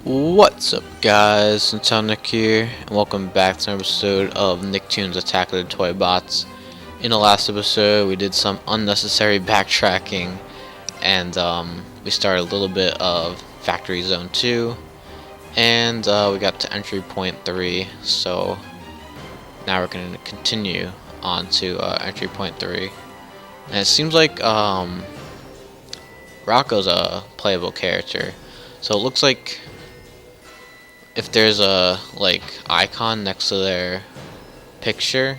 What's up, guys? Nick here, and welcome back to an episode of Nicktoons Attack of the Toybots. In the last episode, we did some unnecessary backtracking, and we started a little bit of Factory Zone 2, and we got to Entry Point 3, so now we're going to continue on to Entry Point 3. And it seems like Rocco's a playable character, so it looks like if there's a icon next to their picture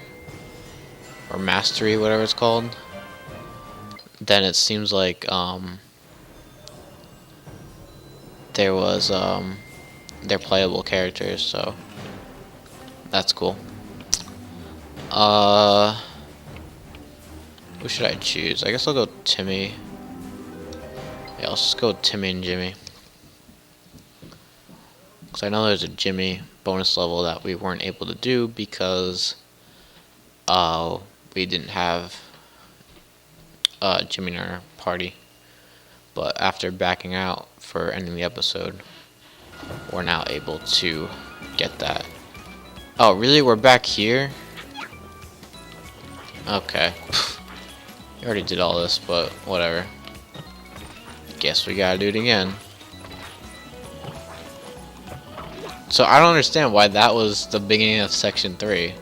or mastery, whatever it's called, then it seems like there was they're playable characters, so that's cool. Who should I choose? I guess I'll go Timmy. Yeah, let's just go with Timmy and Jimmy. Because I know there's a Jimmy bonus level that we weren't able to do because we didn't have Jimmy in our party. But after backing out for ending the episode, we're now able to get that. Oh, really? We're back here? Okay. We already did all this, but whatever. Guess we gotta do it again. So I don't understand why that was the beginning of Section 3.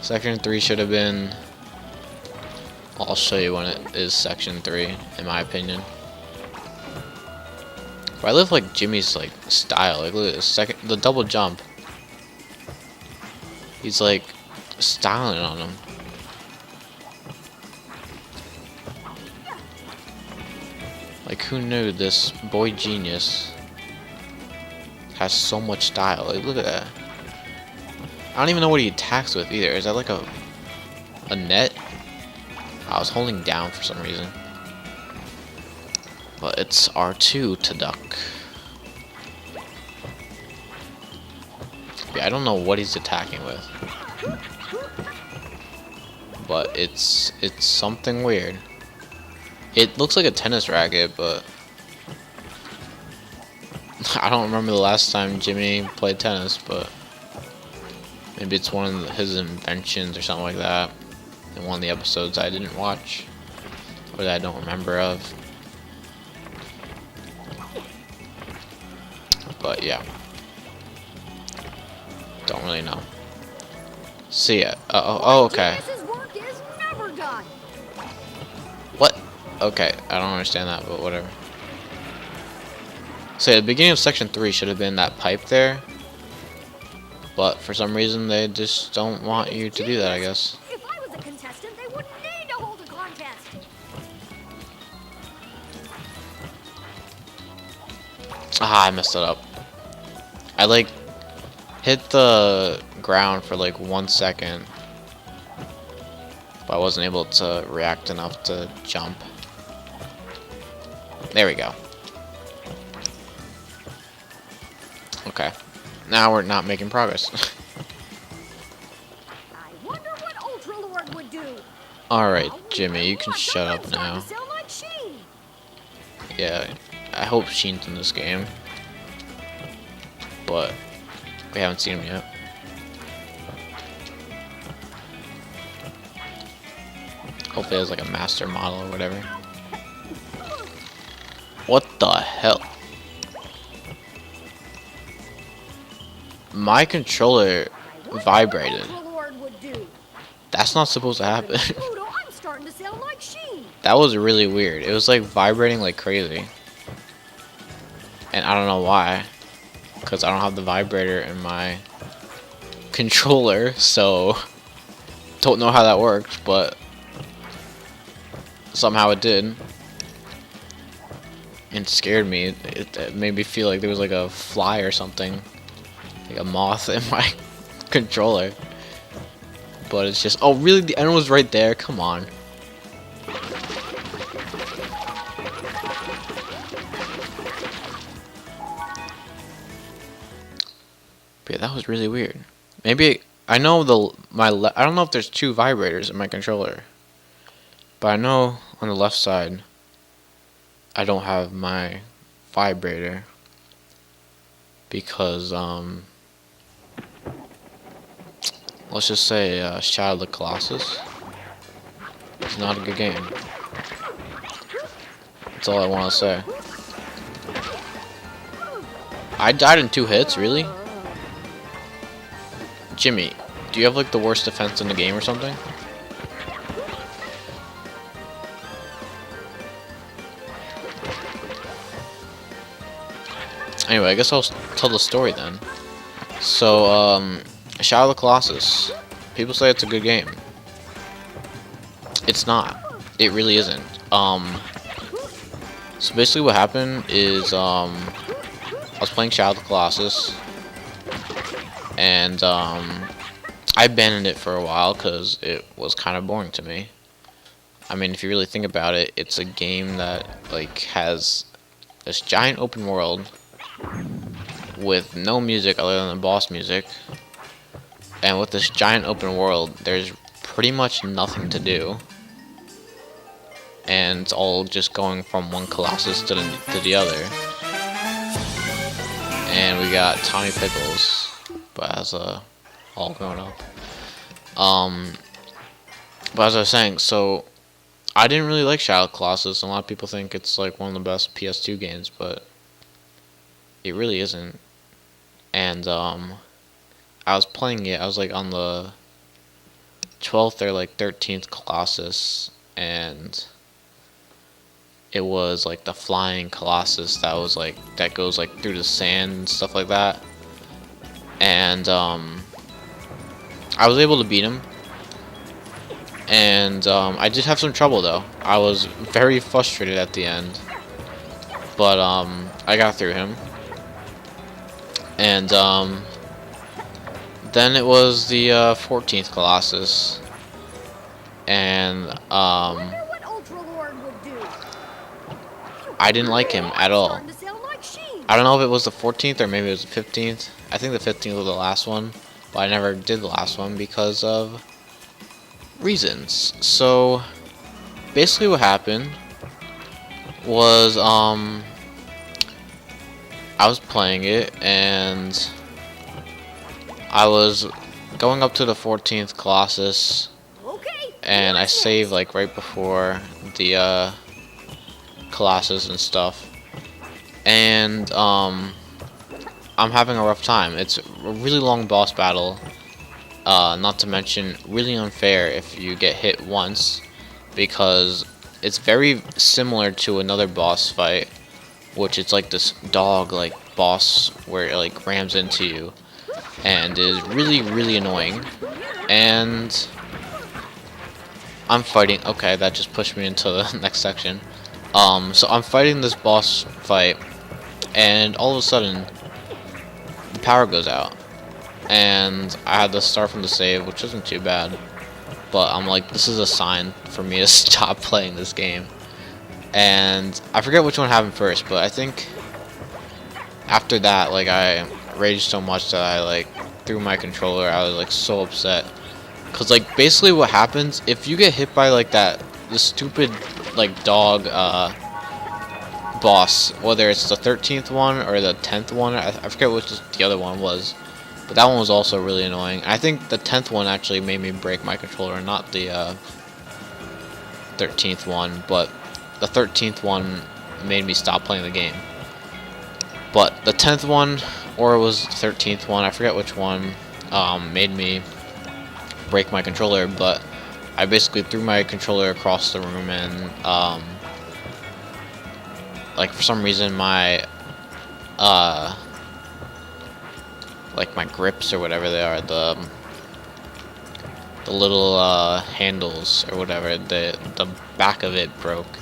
Section 3 should have been... I'll show you when it is Section 3, in my opinion. But I live like Jimmy's style. Like, look at this the double jump. He's like styling on him. Like, who knew this boy genius has so much style? Like, look at that. I don't even know what he attacks with either. Is that like a net? I was holding down for some reason. But it's R2 to duck. Yeah, I don't know what he's attacking with. But it's something weird. It looks like a tennis racket, but I don't remember the last time Jimmy played tennis, but maybe it's one of his inventions or something like that in one of the episodes I didn't watch or that I don't remember of. But yeah, don't really know. See ya. Oh, okay. What? Okay, I don't understand that, but whatever. So yeah, the beginning of Section 3 should have been that pipe there. But for some reason, they just don't want you to do that, I guess. If I was a contestant, they wouldn't need to hold a contest. Ah, I messed it up. I hit the ground for 1 second. But I wasn't able to react enough to jump. There we go. Okay. Now we're not making progress. I wonder what Ultra Lord would do. Alright, Jimmy, you can shut up now. Yeah, I hope Sheen's in this game. But we haven't seen him yet. Hopefully there's a master model or whatever. What the hell? My controller vibrated. That's not supposed to happen. That was really weird. It was vibrating like crazy. And I don't know why. Because I don't have the vibrator in my controller, so don't know how that worked, but somehow it did. And it scared me. It made me feel like there was a fly or something. Like a moth in my controller. But it's just... Oh, really? The end was right there? Come on. But yeah, that was really weird. Maybe... I know I don't know if there's 2 vibrators in my controller. But I know on the left side I don't have my vibrator. because let's just say Shadow of the Colossus is not a good game. That's all I want to say. I died in 2 hits, really? Jimmy, do you have like the worst defense in the game or something? Anyway, I guess I'll tell the story then. So, Shadow of the Colossus. People say it's a good game. It's not. It really isn't. So basically what happened is, I was playing Shadow of the Colossus, and, I abandoned it for a while because it was kind of boring to me. I mean, if you really think about it, it's a game that, like, has this giant open world with no music other than the boss music, and with this giant open world, there's pretty much nothing to do, and it's all just going from one Colossus to the other. And we got Tommy Pickles, but as all grown up. But as I was saying, so I didn't really like Shadow of the Colossus. A lot of people think it's like one of the best PS2 games, but it really isn't. And I was playing it. I was like on the 12th or like 13th Colossus, and it was like the flying Colossus that was like that goes like through the sand and stuff like that. And I was able to beat him. And I did have some trouble though. I was very frustrated at the end, but I got through him. And then it was the 14th Colossus, and I didn't like him at all. I don't know if it was the 14th or maybe it was the 15th. I think the 15th was the last one, but I never did the last one because of reasons. So basically what happened was I was playing it, and I was going up to the 14th Colossus, and I saved like right before the Colossus and stuff, and I'm having a rough time. It's a really long boss battle, not to mention really unfair if you get hit once, because it's very similar to another boss fight, which is like this dog like boss where it like rams into you and is really annoying. And I'm fighting. Okay, that just pushed me into the next section. So I'm fighting this boss fight, and all of a sudden the power goes out, and I had to start from the save, which isn't too bad, but I'm like, this is a sign for me to stop playing this game. And I forget which one happened first, but I think after that, like, I raged so much that I like threw my controller. I was like so upset, cause like basically what happens if you get hit by like the stupid like dog boss, whether it's the 13th one or the 10th one, I forget which the other one was, but that one was also really annoying. I think the 10th one actually made me break my controller, not the 13th one, but the 13th one made me stop playing the game. But the 10th one, or it was the 13th one, I forget which one, made me break my controller, but I basically threw my controller across the room, and like for some reason my like my grips or whatever they are, the little handles or whatever, the back of it broke,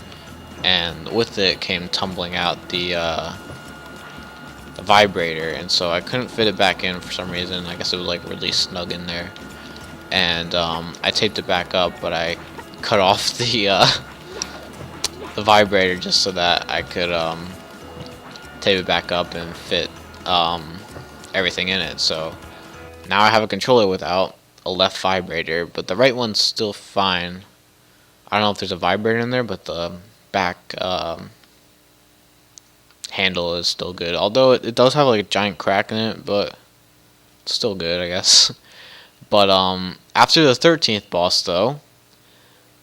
and with it came tumbling out the vibrator, and so I couldn't fit it back in for some reason. I guess it was like really snug in there, and I taped it back up, but I cut off the vibrator just so that I could tape it back up and fit everything in it. So now I have a controller without a left vibrator, but the right one's still fine. I don't know if there's a vibrator in there, but the back handle is still good. Although it does have like a giant crack in it, but it's still good, I guess. But after the 13th boss though,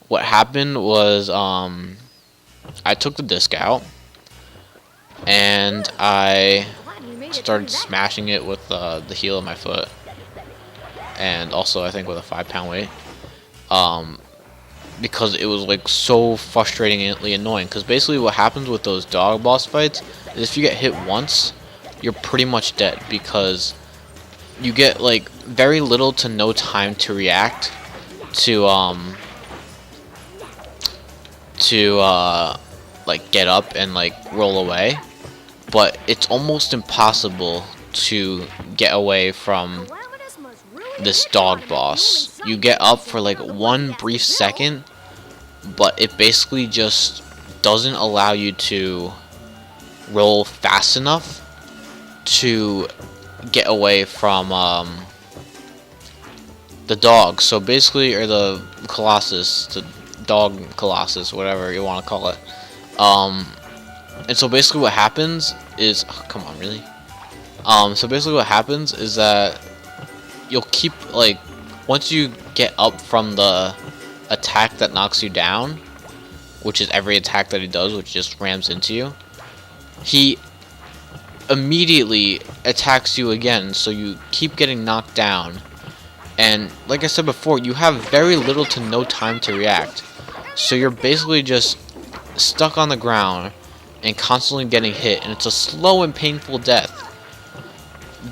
what happened was I took the disc out and I Glad we made it started through that. smashing it with the heel of my foot, and also I think with a 5-pound weight. Because it was like so frustratingly annoying. Because basically what happens with those dog boss fights is if you get hit once, you're pretty much dead, because you get like very little to no time to react to like get up and like roll away, but it's almost impossible to get away from Calamitous must really this pick dog on the boss. human You get up subjects for like and the one one brief that's built. second, but it basically just doesn't allow you to roll fast enough to get away from the dog. So basically, or the Colossus, the dog Colossus, whatever you want to call it. And so basically what happens is, oh, come on, really? So basically what happens is that you'll keep, like, once you get up from the attack that knocks you down, which is every attack that he does, which just rams into you, he immediately attacks you again, so you keep getting knocked down. And like I said before, you have very little to no time to react. So you're basically just stuck on the ground and constantly getting hit, and it's a slow and painful death.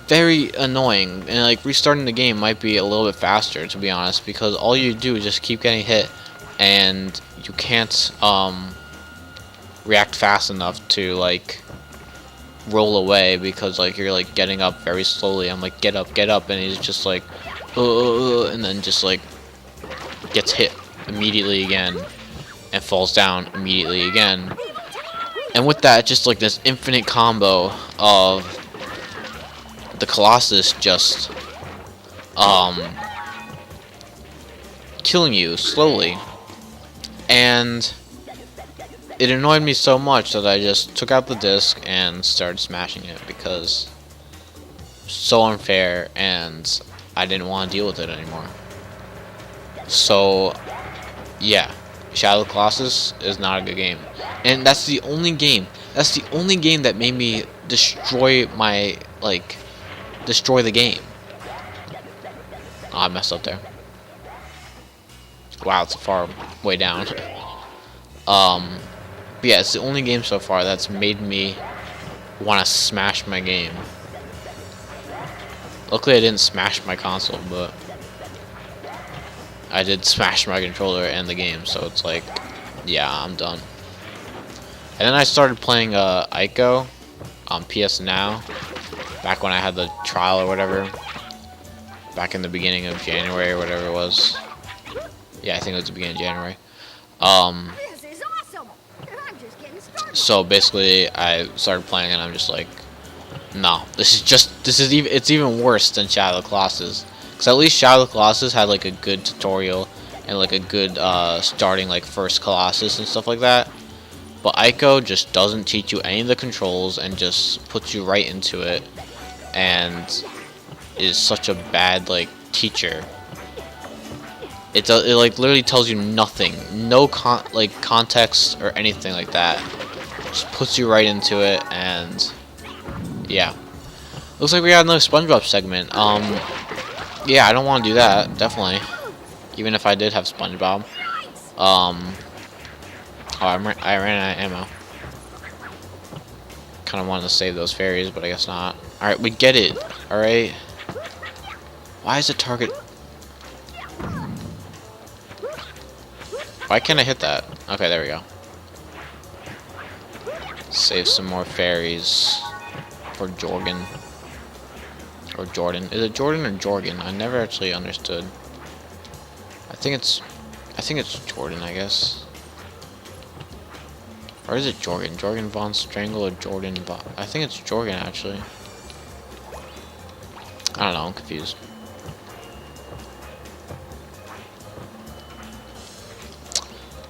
Very annoying, and like restarting the game might be a little bit faster, to be honest, because all you do is just keep getting hit, and you can't react fast enough to like roll away, because like you're like getting up very slowly. I'm like, get up, and he's just like, and then just like gets hit immediately again and falls down immediately again. And with that, just like this infinite combo of the Colossus just killing you slowly. And it annoyed me so much that I just took out the disc and started smashing it, because it's so unfair and I didn't want to deal with it anymore. So yeah, Shadow of the Colossus is not a good game. And that's the only game that made me destroy my, like, destroy the game. Oh, I messed up there. Wow, it's a far way down. But yeah, it's the only game so far that's made me want to smash my game. Luckily I didn't smash my console, but I did smash my controller and the game, so it's like, yeah, I'm done. And then I started playing Ico on PS Now, back when I had the trial or whatever, back in the beginning of January or whatever it was. Yeah, I think it was the beginning of January. This is awesome. And I'm just getting started. So basically I started playing and I'm just like, no, it's even worse than Shadow of the Colossus. Because at least Shadow of the Colossus had like a good tutorial and like a good starting like first Colossus and stuff like that. But Ico just doesn't teach you any of the controls and just puts you right into it, and is such a bad like teacher. It like literally tells you nothing, no context or anything like that. Just puts you right into it, and yeah. Looks like we got another SpongeBob segment. Yeah, I don't want to do that, definitely. Even if I did have SpongeBob. Oh, I ran out of ammo. Kind of wanted to save those fairies, but I guess not. Alright, we get it. Alright. Why is the target... Why can't I hit that? Okay, there we go. Save some more fairies for Jorgen. Or Jordan. Is it Jordan or Jorgen? I never actually understood. I think it's Jordan, I guess. Or is it Jorgen? Jorgen Von Strangle or Jordan Von... I think it's Jorgen, actually. I don't know, I'm confused.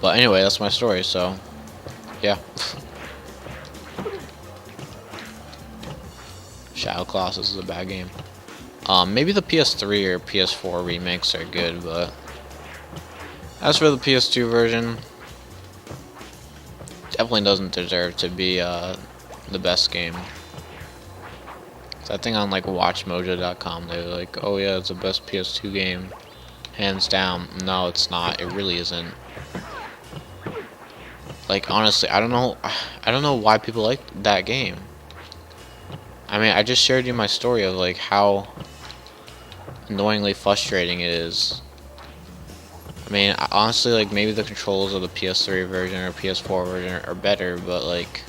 But anyway, that's my story, so... Yeah. Shadow Colossus is a bad game. Maybe the PS3 or PS4 remakes are good, but as for the PS2 version, definitely doesn't deserve to be the best game. So I think on like WatchMojo.com they were like, oh yeah, it's the best PS2 game, hands down. No, it's not. It really isn't. Like honestly, I don't know why people like that game. I mean, I just shared you my story of like how annoyingly frustrating it is. I mean, honestly, like maybe the controls of the PS3 version or PS4 version are better, but like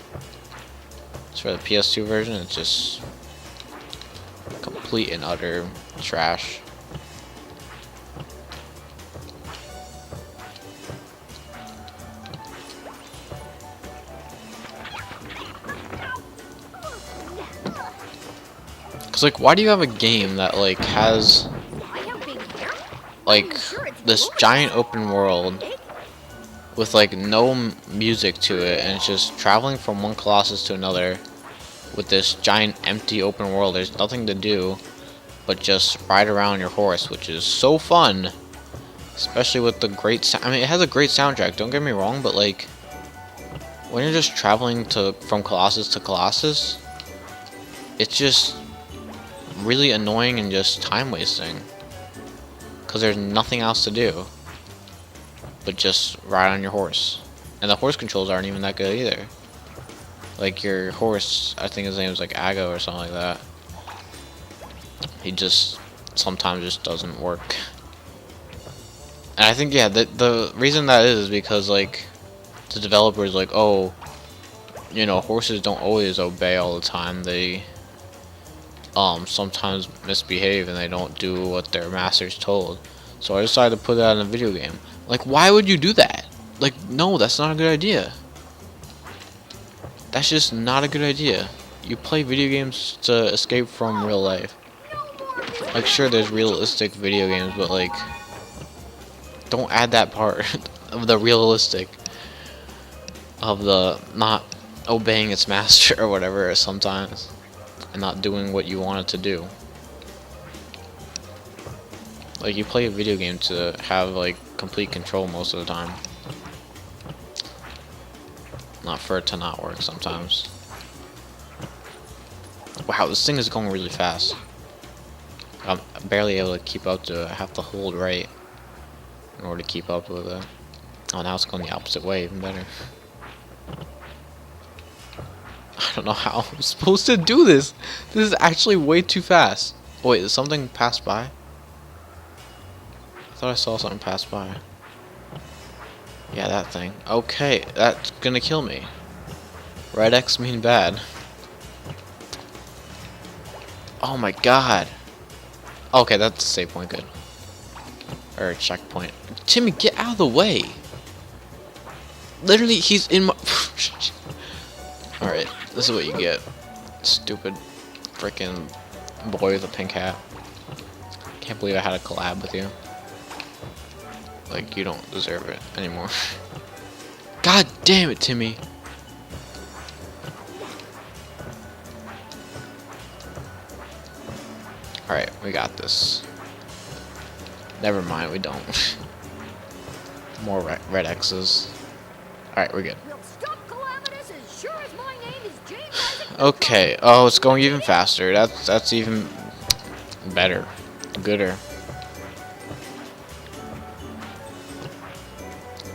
as for the PS2 version, it's just complete and utter trash. Cause like, why do you have a game that like has like this giant open world with like no music to it, and it's just traveling from one Colossus to another with this giant empty open world? There's nothing to do but just ride around your horse, which is so fun, especially with the great I mean, it has a great soundtrack, don't get me wrong, but like when you're just traveling from Colossus to Colossus, it's just really annoying and just time wasting, because there's nothing else to do but just ride on your horse, and the horse controls aren't even that good either. Like your horse, I think his name is like Ago or something like that, he just sometimes just doesn't work. And I think, yeah, the reason that is because like the developers like, oh, you know, horses don't always obey all the time, they sometimes misbehave and they don't do what their master's told. So I decided to put that in a video game. Like, why would you do that? Like, no, that's not a good idea. That's just not a good idea. You play video games to escape from real life. Like, sure, there's realistic video games, but like, don't add that part of the realistic, of the not obeying its master or whatever sometimes, and not doing what you want it to do. Like, you play a video game to have like complete control most of the time, not for it to not work sometimes. Wow, this thing is going really fast. I'm barely able to keep up to it. I have to hold right in order to keep up with it. Oh, now it's going the opposite way, even better. I don't know how I'm supposed to do this. This is actually way too fast. Oh, wait, did something pass by? I thought I saw something pass by. Yeah, that thing. Okay, that's gonna kill me. Red X mean bad. Oh my god. Okay, that's a save point, good. Or a checkpoint. Timmy, get out of the way! Literally, he's in my... Alright, this is what you get. Stupid freaking boy with a pink hat. Can't believe I had a collab with you. Like, you don't deserve it anymore. God damn it, Timmy! Alright, we got this. Never mind, we don't. More red X's. Alright, we're good. Okay, oh, it's going even faster. That's even better. Gooder.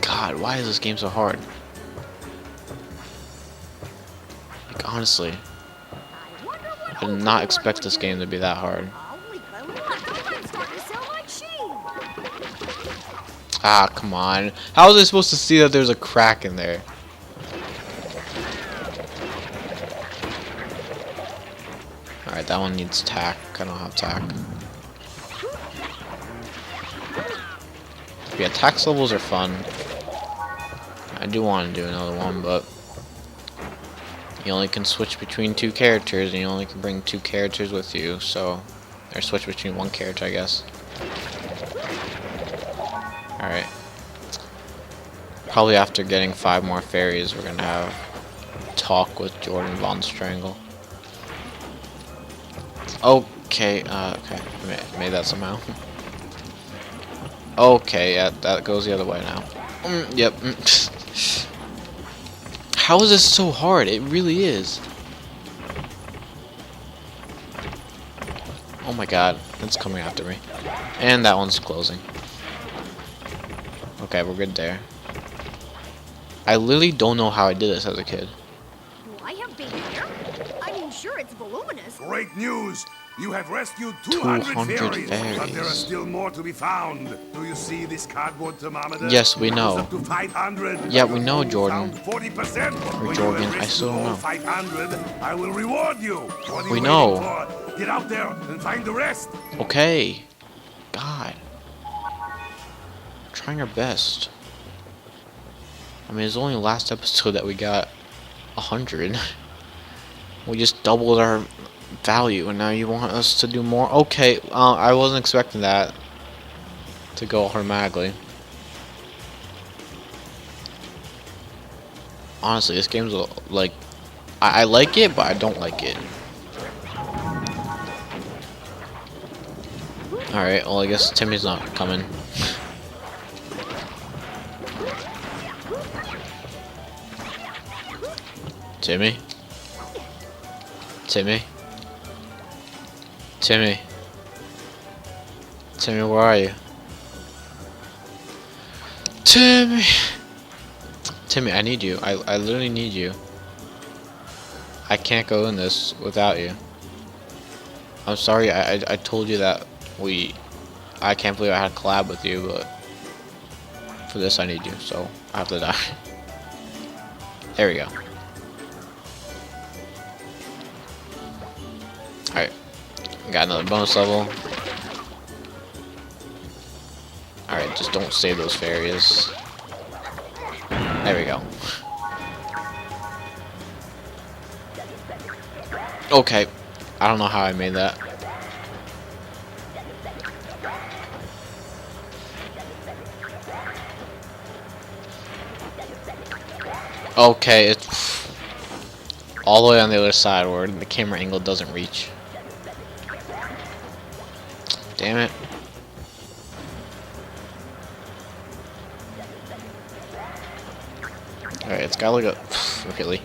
God, why is this game so hard? Like, honestly, I did not expect this game to be that hard. Ah, come on. How was I supposed to see that there's a crack in there? Alright, that one needs tack. I don't have tack. Yeah, tax levels are fun. I do want to do another one, but you only can switch between two characters, and you only can bring two characters with you, so... Or switch between one character, I guess. Alright. Probably after getting 5 more fairies, we're gonna have talk with Jordan Von Strangle. Okay, okay. Made that somehow. Okay, yeah, that goes the other way now. Yep. How is this so hard? It really is. Oh my god, it's coming after me. And that one's closing. Okay, we're good there. I literally don't know how I did this as a kid. Do I have baby hair? I mean, sure, it's voluminous. Great news! You have rescued 200 fairies, but there are still more to be found. Do you see this cardboard thermometer? Yes, we It know. goes up to 500. Yeah, we know, Jordan. Found 40%. Or When Jordan, you have I rescued still don't all know. 500, I will reward you. What are We you know. waiting for? Get out there and find the rest. Okay. God. Trying our best. I mean, it's only last episode that we got 100. We just doubled our value, and now you want us to do more? Okay, I wasn't expecting that to go automatically. Honestly, this game's like, I like it, but I don't like it. Alright, well, I guess Timmy's not coming. Timmy? Timmy? Timmy? Timmy, where are you? Timmy! Timmy, I need you. I literally need you. I can't go in this without you. I'm sorry, I told you that I can't believe I had a collab with you, but for this I need you, so I have to die. There we go. Alright. Got another bonus level. Alright, just don't save those fairies. There we go. Okay. I don't know how I made that. Okay, it's all the way on the other side where the camera angle doesn't reach. Damn it. Alright, it's got like a really.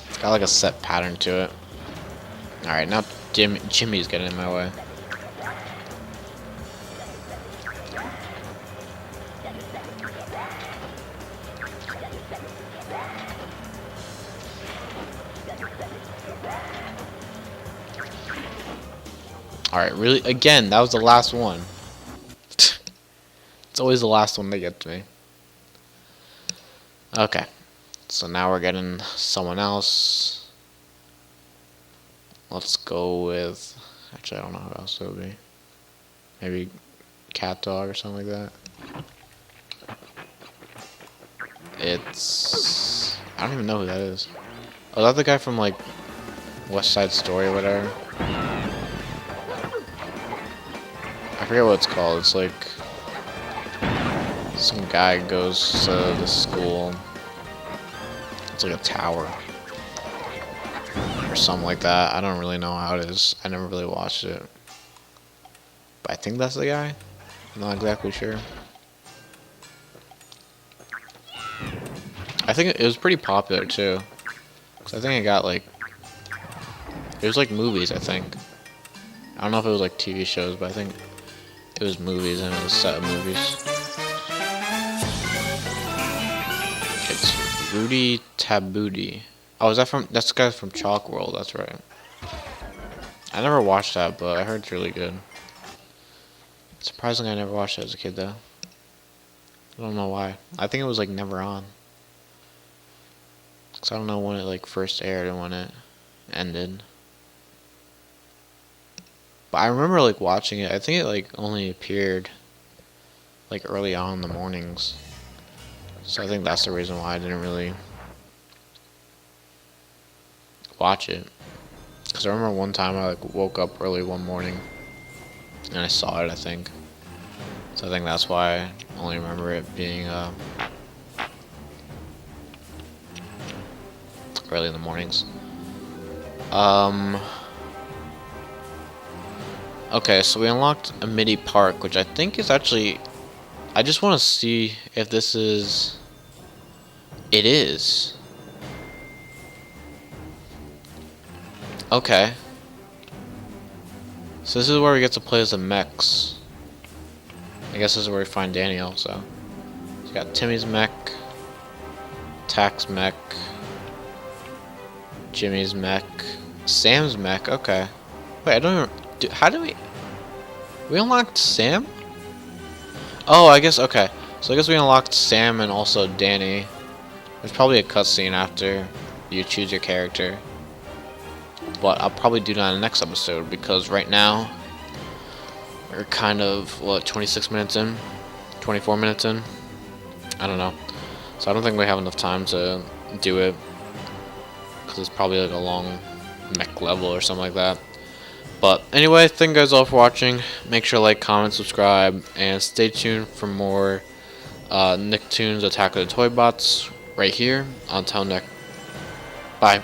It's got like a set pattern to it. Alright, now Jimmy's getting in my way. Alright, really? Again, that was the last one. It's always the last one that gets me. Okay. So now we're getting someone else. Let's go with... Actually, I don't know who else it would be. Maybe Cat Dog or something like that. It's... I don't even know who that is. Oh, is that the guy from, like, West Side Story or whatever? I forget what it's called. It's like... some guy goes to the school. It's like a tower. Or something like that. I don't really know how it is. I never really watched it. But I think that's the guy. I'm not exactly sure. I think it was pretty popular too. Cause I think it got like... It was like movies, I think. I don't know if it was like TV shows, but I think it was movies and it was a set of movies. It's Rudy Taboody. Oh, is that from... That's the guy from Chalk World, that's right. I never watched that, but I heard it's really good. Surprisingly, I never watched it as a kid, though. I don't know why. I think it was, like, never on. Because I don't know when it, like, first aired and when it ended. But I remember, like, watching it. I think it, like, only appeared, like, early on in the mornings. So I think that's the reason why I didn't really watch it. Because I remember one time I, like, woke up early one morning and I saw it, I think. So I think that's why I only remember it being early in the mornings. Okay, so we unlocked a mini park, which I think is actually... I just want to see if this is... It is. Okay. So this is where we get to play as the mechs. I guess this is where we find Danny also. So we got Timmy's mech, Tack's mech, Jimmy's mech, Sam's mech. Okay. Wait, I don't even... how do we... We unlocked Sam? Oh, I guess... Okay. So I guess we unlocked Sam and also Danny. There's probably a cutscene after you choose your character. But I'll probably do that in the next episode, because right now we're kind of, what, 26 minutes in? 24 minutes in? I don't know. So I don't think we have enough time to do it, because it's probably like a long mech level or something like that. But anyway, thank you guys all for watching. Make sure to like, comment, subscribe, and stay tuned for more Nicktoons Attack of the Toybots right here on Town Neck. Bye.